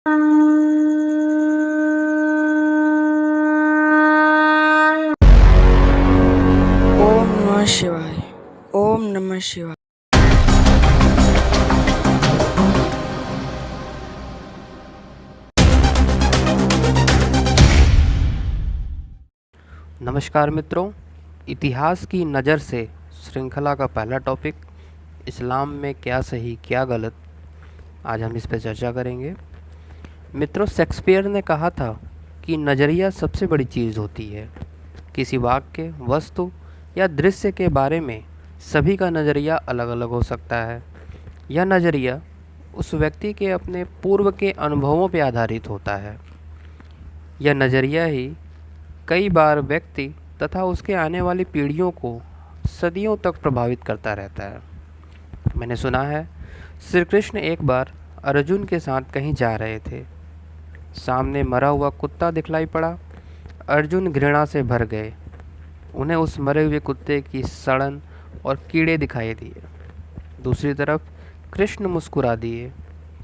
ओम नमः शिवाय। ओम नमः शिवाय। नमस्कार मित्रों, इतिहास की नज़र से श्रृंखला का पहला टॉपिक इस्लाम में क्या सही क्या गलत, आज हम इस पर चर्चा करेंगे। मित्रों, शेक्सपियर ने कहा था कि नज़रिया सबसे बड़ी चीज़ होती है। किसी वाक्य, वस्तु या दृश्य के बारे में सभी का नज़रिया अलग अलग हो सकता है। यह नज़रिया उस व्यक्ति के अपने पूर्व के अनुभवों पर आधारित होता है। यह नज़रिया ही कई बार व्यक्ति तथा उसके आने वाली पीढ़ियों को सदियों तक प्रभावित करता रहता है। मैंने सुना है, श्री कृष्ण एक बार अर्जुन के साथ कहीं जा रहे थे। सामने मरा हुआ कुत्ता दिखलाई पड़ा। अर्जुन घृणा से भर गए। उन्हें उस मरे हुए कुत्ते की सड़न और कीड़े दिखाई दिए। दूसरी तरफ कृष्ण मुस्कुरा दिए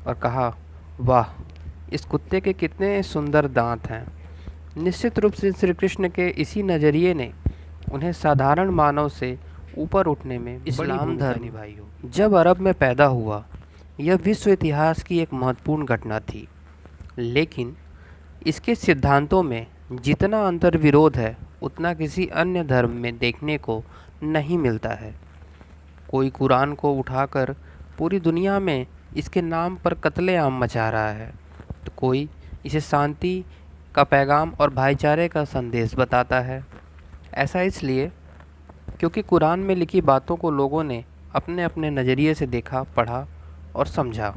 और कहा, वाह, इस कुत्ते के कितने सुंदर दांत हैं। निश्चित रूप से श्री कृष्ण के इसी नज़रिए ने उन्हें साधारण मानव से ऊपर उठने में इस्लाम धर्म निभाई हो। जब अरब में पैदा हुआ, यह विश्व इतिहास की एक महत्वपूर्ण घटना थी, लेकिन इसके सिद्धांतों में जितना अंतर विरोध है उतना किसी अन्य धर्म में देखने को नहीं मिलता है। कोई कुरान को उठाकर पूरी दुनिया में इसके नाम पर कत्लेआम मचा रहा है, तो कोई इसे शांति का पैगाम और भाईचारे का संदेश बताता है। ऐसा इसलिए क्योंकि कुरान में लिखी बातों को लोगों ने अपने अपने नज़रिए से देखा, पढ़ा और समझा।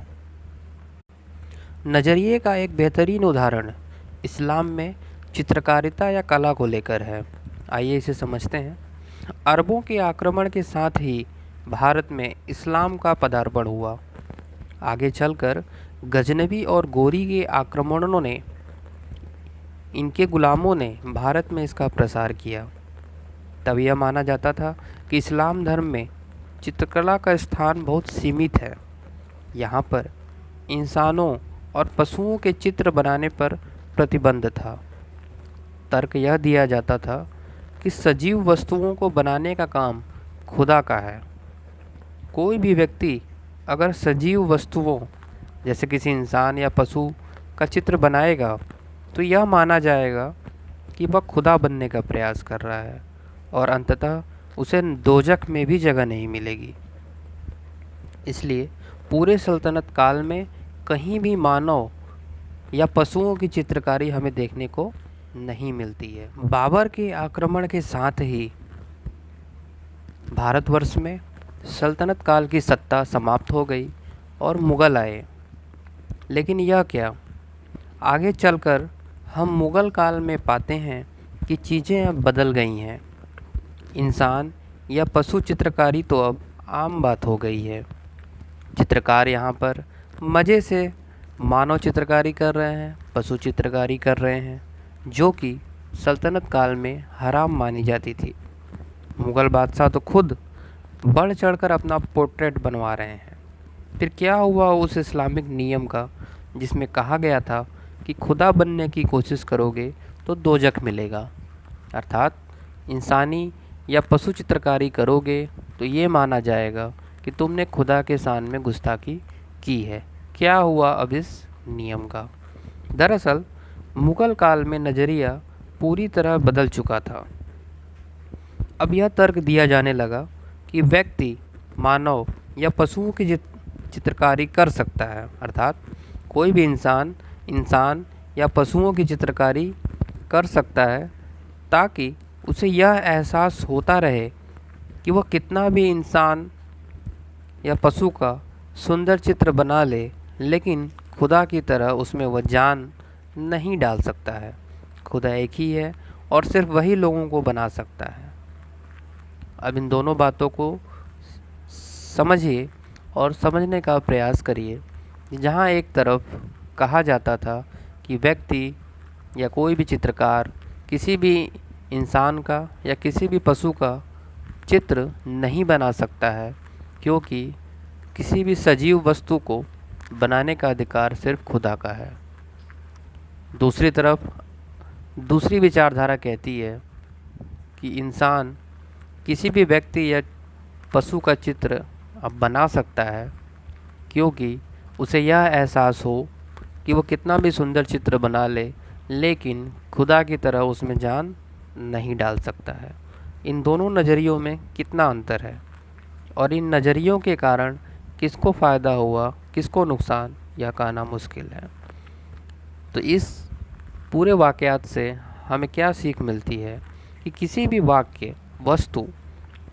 नज़रिए का एक बेहतरीन उदाहरण इस्लाम में चित्रकारिता या कला को लेकर है। आइए इसे समझते हैं। अरबों के आक्रमण के साथ ही भारत में इस्लाम का पदार्पण हुआ। आगे चलकर गजनबी और गोरी के आक्रमणों ने, इनके गुलामों ने भारत में इसका प्रसार किया। तब यह माना जाता था कि इस्लाम धर्म में चित्रकला का स्थान बहुत सीमित है। यहाँ पर इंसानों और पशुओं के चित्र बनाने पर प्रतिबंध था। तर्क यह दिया जाता था कि सजीव वस्तुओं को बनाने का काम खुदा का है। कोई भी व्यक्ति अगर सजीव वस्तुओं जैसे किसी इंसान या पशु का चित्र बनाएगा तो यह माना जाएगा कि वह खुदा बनने का प्रयास कर रहा है और अंततः उसे दोजख में भी जगह नहीं मिलेगी। इसलिए पूरे सल्तनत काल में कहीं भी मानव या पशुओं की चित्रकारी हमें देखने को नहीं मिलती है। बाबर के आक्रमण के साथ ही भारतवर्ष में सल्तनत काल की सत्ता समाप्त हो गई और मुग़ल आए। लेकिन यह क्या, आगे चलकर हम मुग़ल काल में पाते हैं कि चीज़ें अब बदल गई हैं। इंसान या पशु चित्रकारी तो अब आम बात हो गई है। चित्रकार यहाँ पर मज़े से मानव चित्रकारी कर रहे हैं, पशु चित्रकारी कर रहे हैं, जो कि सल्तनत काल में हराम मानी जाती थी। मुग़ल बादशाह तो खुद बढ़ चढ़कर अपना पोर्ट्रेट बनवा रहे हैं। फिर क्या हुआ उस इस्लामिक नियम का जिसमें कहा गया था कि खुदा बनने की कोशिश करोगे तो दोजख मिलेगा, अर्थात इंसानी या पशु चित्रकारी करोगे तो ये माना जाएगा कि तुमने खुदा के शान में गुस्ताखी की है। क्या हुआ अब इस नियम का? दरअसल मुग़ल काल में नज़रिया पूरी तरह बदल चुका था। अब यह तर्क दिया जाने लगा कि व्यक्ति मानव या पशुओं की चित्रकारी कर सकता है, अर्थात कोई भी इंसान या पशुओं की चित्रकारी कर सकता है, ताकि उसे यह एहसास होता रहे कि वह कितना भी इंसान या पशु का सुंदर चित्र बना ले, लेकिन खुदा की तरह उसमें वह जान नहीं डाल सकता है। खुदा एक ही है और सिर्फ वही लोगों को बना सकता है। अब इन दोनों बातों को समझिए और समझने का प्रयास करिए। जहाँ एक तरफ कहा जाता था कि व्यक्ति या कोई भी चित्रकार किसी भी इंसान का या किसी भी पशु का चित्र नहीं बना सकता है, क्योंकि किसी भी सजीव वस्तु को बनाने का अधिकार सिर्फ खुदा का है। दूसरी तरफ दूसरी विचारधारा कहती है कि इंसान किसी भी व्यक्ति या पशु का चित्र अब बना सकता है, क्योंकि उसे यह एहसास हो कि वो कितना भी सुंदर चित्र बना ले, लेकिन खुदा की तरह उसमें जान नहीं डाल सकता है। इन दोनों नज़रियों में कितना अंतर है, और इन नज़रियों के कारण किसको फ़ायदा हुआ, किसको नुकसान, यह कहना मुश्किल है। तो इस पूरे वाक़यात से हमें क्या सीख मिलती है कि किसी भी वाक्य, वस्तु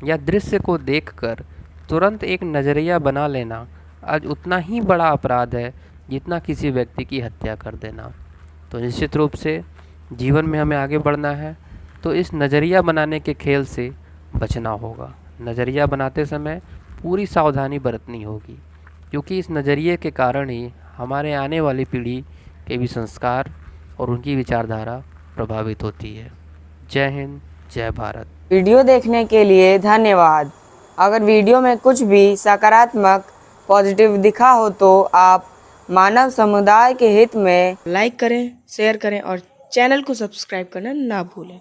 या दृश्य को देखकर तुरंत एक नज़रिया बना लेना आज उतना ही बड़ा अपराध है जितना किसी व्यक्ति की हत्या कर देना। तो निश्चित रूप से जीवन में हमें आगे बढ़ना है तो इस नज़रिया बनाने के खेल से बचना होगा। नज़रिया बनाते समय पूरी सावधानी बरतनी होगी, क्योंकि इस नज़रिए के कारण ही हमारे आने वाली पीढ़ी के भी संस्कार और उनकी विचारधारा प्रभावित होती है। जय हिंद, जय भारत। वीडियो देखने के लिए धन्यवाद। अगर वीडियो में कुछ भी सकारात्मक पॉजिटिव दिखा हो तो आप मानव समुदाय के हित में लाइक करें, शेयर करें और चैनल को सब्सक्राइब करना ना भूलें।